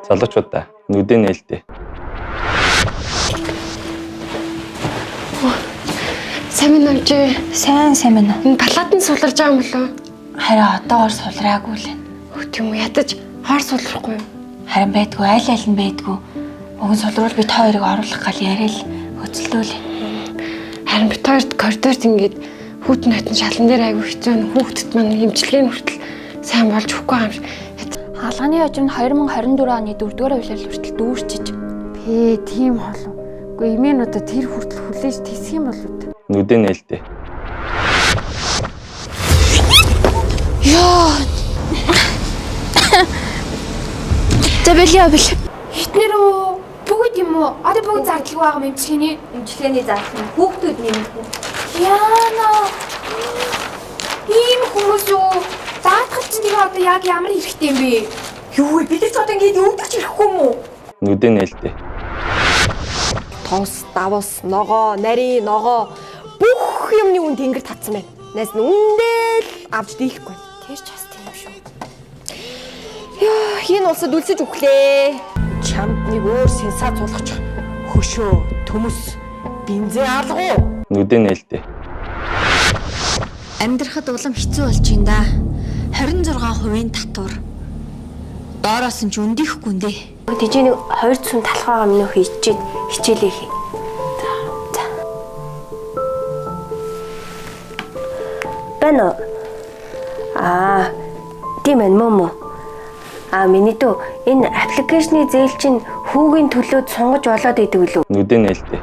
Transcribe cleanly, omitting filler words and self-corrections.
Залуучуудаа нүдэ нээлтээ. Сайн мэн авч. Сайн мэн. Энэ палатанд суларж байгаа юм болов? Харин одоогоор сулраагүй л. Хөт юм уу ядаж хоор сулрахгүй юу? Харин байдгүй аль нь байдгүй. Уг нь сулруул би та хоёрыг оруулах гал яриа л хөцөлдөөл. Харин бит хоёрт коридорт ингээд хүүт нотон шалан дээр айгүй хэцүү нь хүүхдэд маань хэмжлэгийн хүртэл сайн болж өгөхгүй юм шиг. Хаалганы хожим нь 2024 оны 4-р хувьлал хүртэл дүүрчиж. Пээ тийм холов. Үгүй эмээнүүдэ тэр хүртэл хүлээж тисэх юм болов уу? Нүдэ нээлтээ. Яа. Тэбэлээ бил. Хитнэр үү? Бүгд юм уу? Одоо бүгд зардалгүй байгаа эмчилгээний. Эмчилгээний зардал нь хүүхдүүд нэмэгдэн. Яана. Ийм хүмүүс үү? Даатгал чинь тэгээ одоо яг ямар хэрэгтэй юм бэ? Юу вэ? Бид ч одоо ингэж өвдөгч ирэхгүй юм уу? Нүдэ нээлтээ. Тос, давс, ногоо, нарийн ногоо бүх юмны үн тэнгэр татсан байна. Найс нь үндэл авч дийлэхгүй. Тэр ч бас тийм шүү. Яа, хин улсад үлсэж өглөө. Чамд нэг өөр сенсац болгочих. Хөшөө, төмөс, бензин алгуу. Нүдэ нээлтээ. Амьдрахад улам хэцүү болж байна да. 26% татвар. Доороос нь ч өндихгүй нэ. Тэжээ нэг 200 талхайгаа минь хийчихэд хичээлээ хий. За. Бэнэ. Тийм ээ мөмө. Миний дүү энэ аппликейшны зээл чинь хүүгийн төлөөд сунгаж болоод идэв лүү? Нүдэ нээлтээ.